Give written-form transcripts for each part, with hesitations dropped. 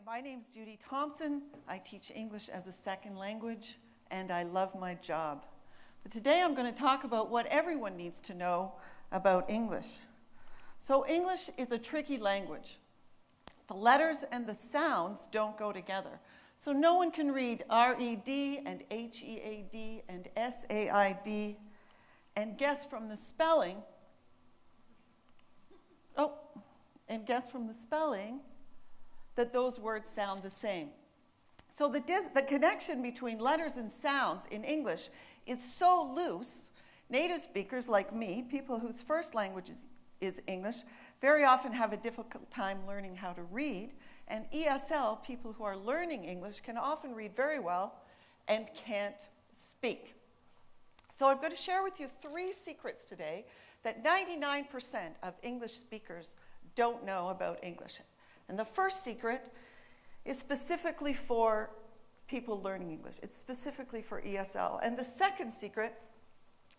my name's Judy Thompson. I teach English as a second language, and I love my job. But today I'm going to talk about what everyone needs to know about English. So English is a tricky language. The letters and the sounds don't go together. So no one can read R-E-D and H-E-A-D and S-A-I-D and guess from the spelling, that those words sound the same. So the connection between letters and sounds in English is so loose, native speakers like me, people whose first language is English, very often have a difficult time learning how to read. And ESL, people who are learning English, can often read very well and can't speak. So I'm going to share with you 3 secrets today that 99% of English speakers don't know about English. And the first secret is specifically for people learning English. It's specifically for ESL. And the second secret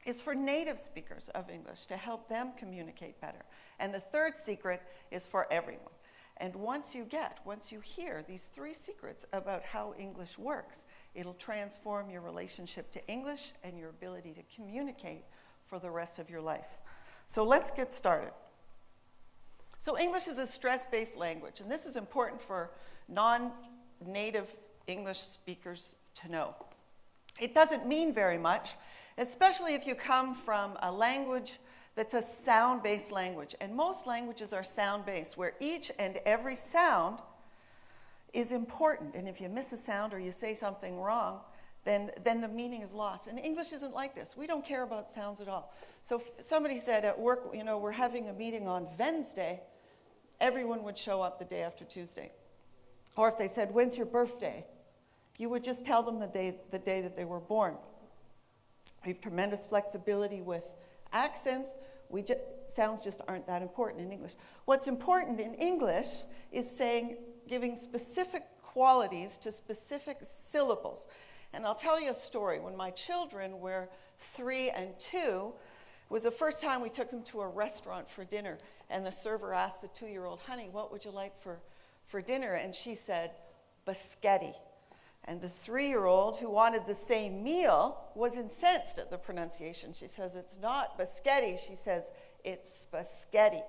is for native speakers of English to help them communicate better. And the third secret is for everyone. And once you hear these 3 secrets about how English works, it'll transform your relationship to English and your ability to communicate for the rest of your life. So let's get started. So English is a stress-based language, and this is important for non-native English speakers to know. It doesn't mean very much, especially if you come from a language that's a sound-based language. And most languages are sound-based, where each and every sound is important. And if you miss a sound or you say something wrong, then the meaning is lost. And English isn't like this. We don't care about sounds at all. So if somebody said at work, we're having a meeting on Wednesday, everyone would show up the day after Tuesday. Or if they said, when's your birthday? You would just tell them the day that they were born. We have tremendous flexibility with accents. Sounds just aren't that important in English. What's important in English is giving specific qualities to specific syllables. And I'll tell you a story. When my children were 3 and 2, it was the first time we took them to a restaurant for dinner, and the server asked the 2-year-old, honey, what would you like for dinner? And she said, biscotti. And the 3-year-old, who wanted the same meal, was incensed at the pronunciation. She says, it's not biscotti. She says, it's spaghetti.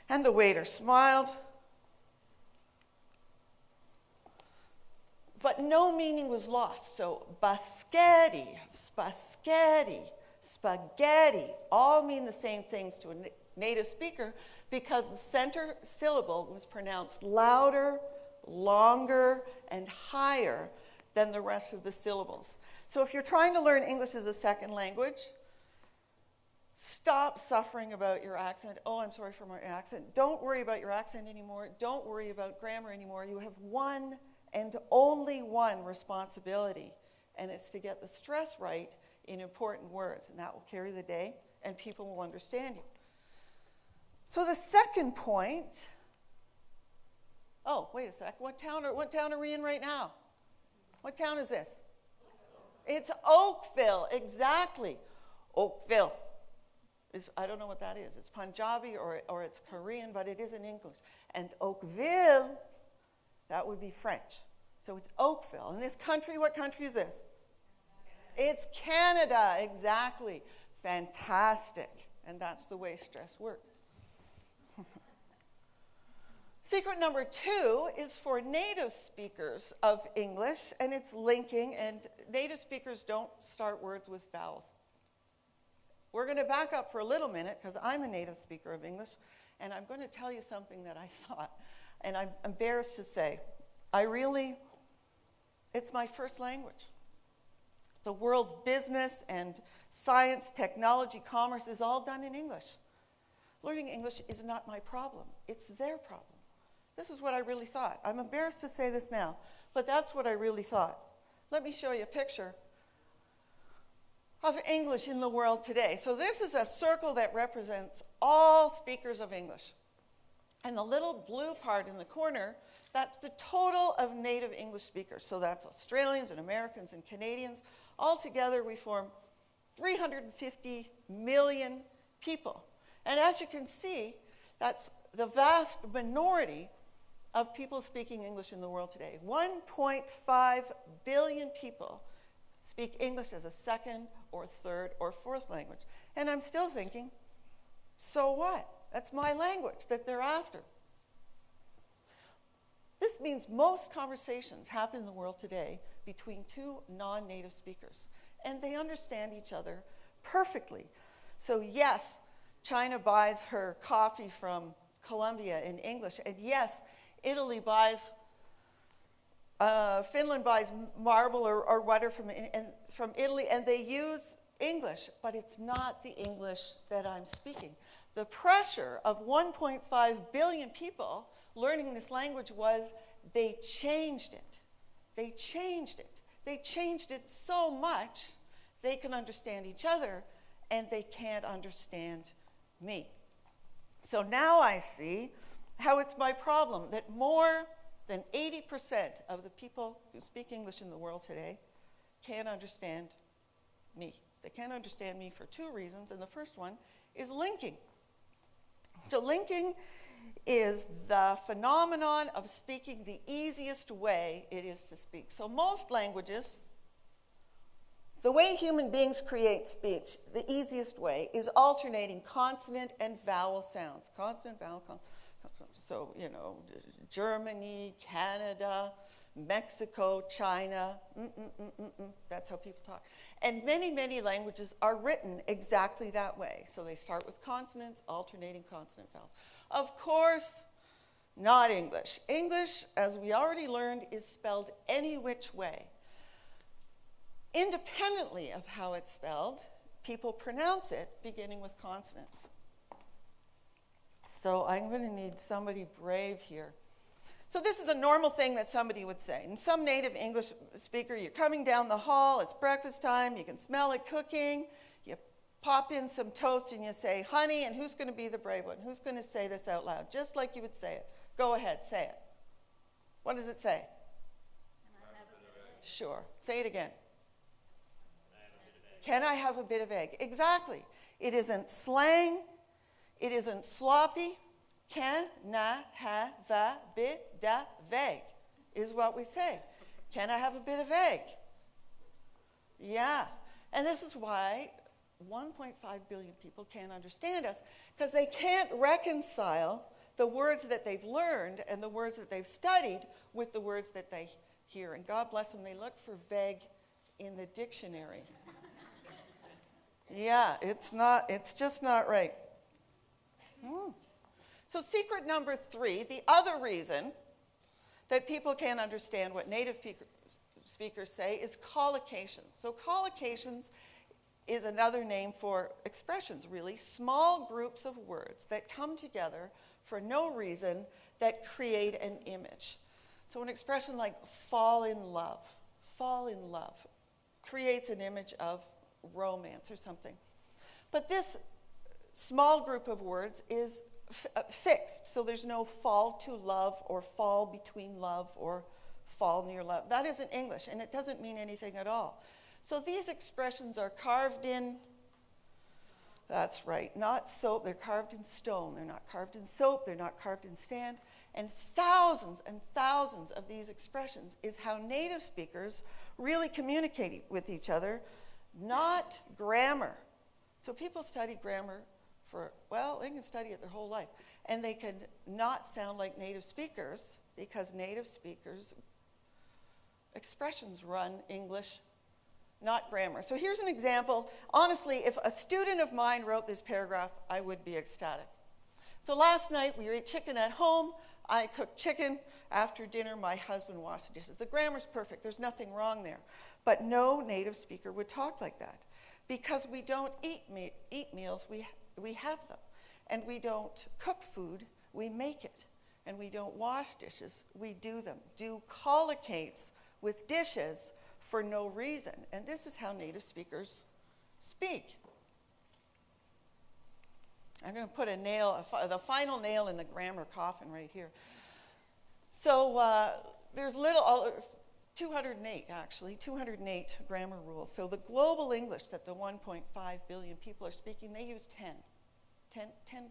And the waiter smiled. But no meaning was lost. So biscotti, spaghetti, spaghetti all mean the same things to a native speaker because the center syllable was pronounced louder, longer, and higher than the rest of the syllables. So if you're trying to learn English as a second language, stop suffering about your accent. Oh, I'm sorry for my accent. Don't worry about your accent anymore. Don't worry about grammar anymore. You have one and only one responsibility, and it's to get the stress right in important words, and that will carry the day, and people will understand you. So the second point, oh, wait a sec, what town are we in right now? What town is this? It's Oakville, exactly. Oakville. I don't know what that is. It's Punjabi or it's Korean, but it is in English. And Oakville, that would be French. So it's Oakville. And this country, what country is this? It's Canada, exactly. Fantastic. And that's the way stress works. Secret number 2 is for native speakers of English, and it's linking, and native speakers don't start words with vowels. We're going to back up for a little minute, because I'm a native speaker of English, and I'm going to tell you something that I thought, and I'm embarrassed to say. It's my first language. The world's business and science, technology, commerce is all done in English. Learning English is not my problem. It's their problem. This is what I really thought. I'm embarrassed to say this now, but that's what I really thought. Let me show you a picture of English in the world today. So this is a circle that represents all speakers of English. And the little blue part in the corner, that's the total of native English speakers. So that's Australians and Americans and Canadians. All together we form 350 million people. And as you can see, that's the vast minority of people speaking English in the world today. 1.5 billion people speak English as a second or third or fourth language. And I'm still thinking, so what? That's my language that they're after. This means most conversations happen in the world today between two non-native speakers, and they understand each other perfectly. So yes, China buys her coffee from Colombia in English, and yes, Italy buys, Finland buys marble or water from Italy, and they use English, but it's not the English that I'm speaking. The pressure of 1.5 billion people learning this language was they changed it. They changed it. They changed it so much they can understand each other and they can't understand me. So now I see how it's my problem that more than 80% of the people who speak English in the world today can't understand me. They can't understand me for two reasons, and the first one is linking. So linking is the phenomenon of speaking the easiest way it is to speak. So most languages, the way human beings create speech, the easiest way is alternating consonant and vowel sounds. Consonant, vowel, consonant. So, you know, Germany, Canada, Mexico, China, that's how people talk. And many, many languages are written exactly that way. So they start with consonants, alternating consonant vowels. Of course, not English. English, as we already learned, is spelled any which way. Independently of how it's spelled, people pronounce it beginning with consonants. So I'm going to need somebody brave here. So this is a normal thing that somebody would say. And some native English speaker, you're coming down the hall, it's breakfast time, you can smell it cooking, you pop in some toast and you say, honey, and who's going to be the brave one? Who's going to say this out loud? Just like you would say it. Go ahead, say it. What does it say? Sure. Say it again. Can I have a bit of egg? Exactly. It isn't slang. It isn't sloppy. Can, na, ha, va, bit, da, veg is what we say. Can I have a bit of egg? Yeah. And this is why 1.5 billion people can't understand us, because they can't reconcile the words that they've learned and the words that they've studied with the words that they hear. And God bless them, they look for veg in the dictionary. Yeah, it's just not right. So secret number 3, the other reason that people can't understand what native speakers say is collocations. So collocations is another name for expressions, really, small groups of words that come together for no reason that create an image. So an expression like fall in love, creates an image of romance or something. But this small group of words is fixed, so there's no fall to love or fall between love or fall near love. That isn't English, and it doesn't mean anything at all. So these expressions are carved in, that's right, not soap, they're carved in stone. They're not carved in soap, they're not carved in sand. And thousands of these expressions is how native speakers really communicate with each other, not grammar. So people study grammar they can study it their whole life. And they can not sound like native speakers because native speakers' expressions run English, not grammar. So here's an example. Honestly, if a student of mine wrote this paragraph, I would be ecstatic. So last night we ate chicken at home. I cooked chicken. After dinner, my husband washed the dishes. The grammar's perfect. There's nothing wrong there. But no native speaker would talk like that because we don't eat meals, we have them. And we don't cook food, we make it. And we don't wash dishes, we do them. Do collocates with dishes for no reason. And this is how native speakers speak. I'm going to put the final nail in the grammar coffin right here. So there's 208 grammar rules. So the global English that the 1.5 billion people are speaking, they use 10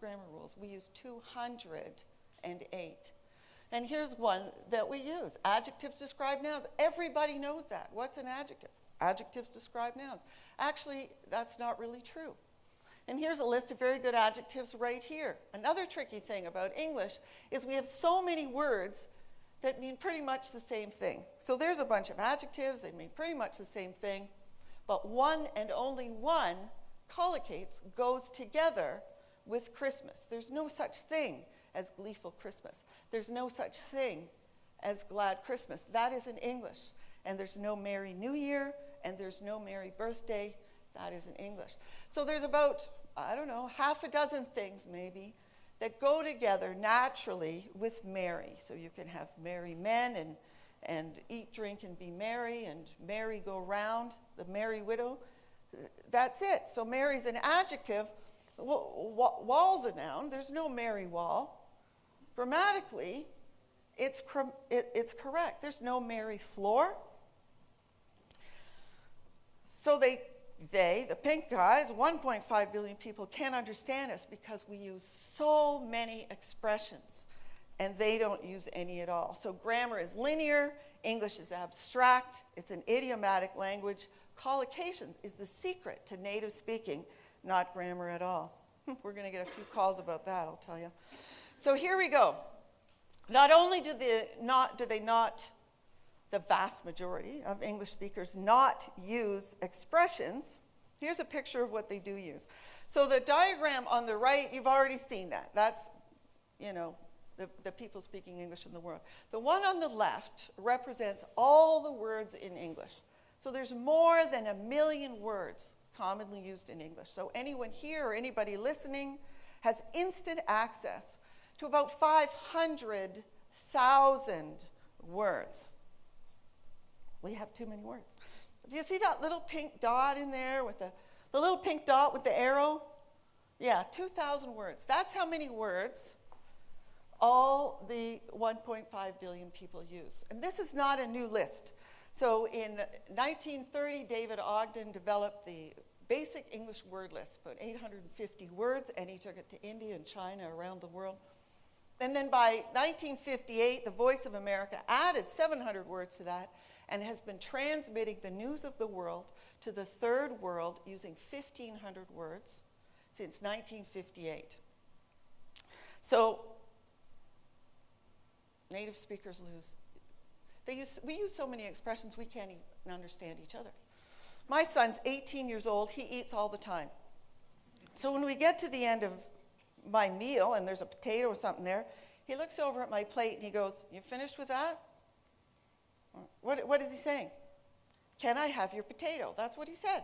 grammar rules. We use 208. And here's one that we use. Adjectives describe nouns. Everybody knows that. What's an adjective? Adjectives describe nouns. Actually, that's not really true. And here's a list of very good adjectives right here. Another tricky thing about English is we have so many words that mean pretty much the same thing. So there's a bunch of adjectives. They mean pretty much the same thing. But one and only one, collocates, goes together with Christmas. There's no such thing as gleeful Christmas. There's no such thing as glad Christmas. That is in English. And there's no Merry New Year, and there's no Merry Birthday. That is in English. So there's about, I don't know, half a dozen things maybe that go together naturally with merry. So you can have merry men and eat, drink, and be merry, and merry go round, the merry widow. That's it. So merry's an adjective. Wall's a noun. There's no merry wall. Grammatically, it's correct. There's no merry floor. So the pink guys, 1.5 billion people, can't understand us because we use so many expressions, and they don't use any at all. So grammar is linear, English is abstract, it's an idiomatic language. Collocations is the secret to native speaking, not grammar at all. We're going to get a few calls about that, I'll tell you. So here we go. Not only do the vast majority of English speakers not use expressions, here's a picture of what they do use. So the diagram on the right, you've already seen that. That's, the people speaking English in the world. The one on the left represents all the words in English. So there's more than 1 million words commonly used in English. So anyone here or anybody listening has instant access to about 500,000 words. We have too many words. Do you see that little pink dot in there with the little pink dot with the arrow? Yeah, 2,000 words. That's how many words all the 1.5 billion people use. And this is not a new list. So in 1930, David Ogden developed the basic English word list, about 850 words, and he took it to India and China, around the world. And then by 1958, the Voice of America added 700 words to that and has been transmitting the news of the world to the third world using 1,500 words since 1958. So native speakers we use so many expressions we can't even understand each other. My son's 18 years old. He eats all the time. So when we get to the end of my meal and there's a potato or something there, he looks over at my plate and he goes, "You finished with that?" What is he saying? "Can I have your potato?" That's what he said.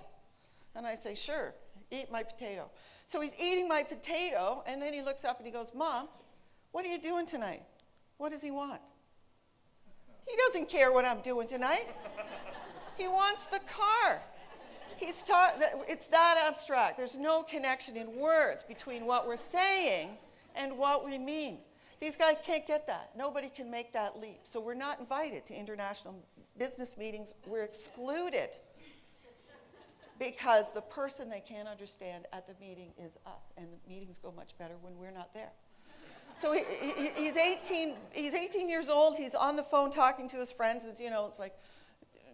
And I say, "Sure, eat my potato." So he's eating my potato, and then he looks up and he goes, "Mom, what are you doing tonight?" What does he want? He doesn't care what I'm doing tonight. He wants the car. It's that abstract. There's no connection in words between what we're saying and what we mean. These guys can't get that. Nobody can make that leap. So we're not invited to international business meetings. We're excluded because the person they can't understand at the meeting is us, and the meetings go much better when we're not there. So he's 18 years old. He's on the phone talking to his friends. It's like,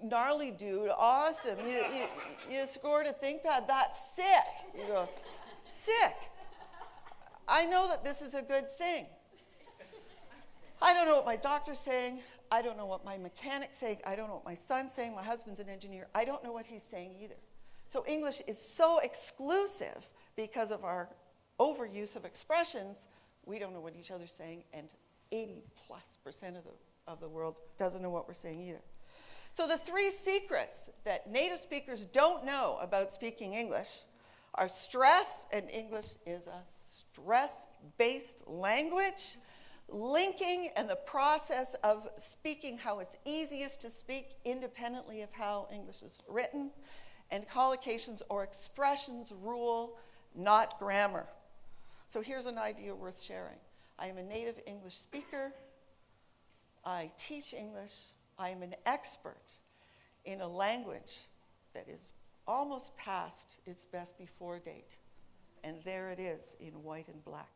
"Gnarly dude, awesome. You scored a ThinkPad. That's sick." He goes, "Sick. I know that this is a good thing. I don't know what my doctor's saying. I don't know what my mechanic's saying. I don't know what my son's saying. My husband's an engineer. I don't know what he's saying either." So English is so exclusive because of our overuse of expressions. We don't know what each other's saying, and 80+% of the world doesn't know what we're saying either. So the 3 secrets that native speakers don't know about speaking English are stress, and English is a stress-based language, linking and the process of speaking how it's easiest to speak independently of how English is written, and collocations or expressions rule, not grammar. So here's an idea worth sharing. I am a native English speaker. I teach English. I am an expert in a language that is almost past its best before date. And there it is in white and black.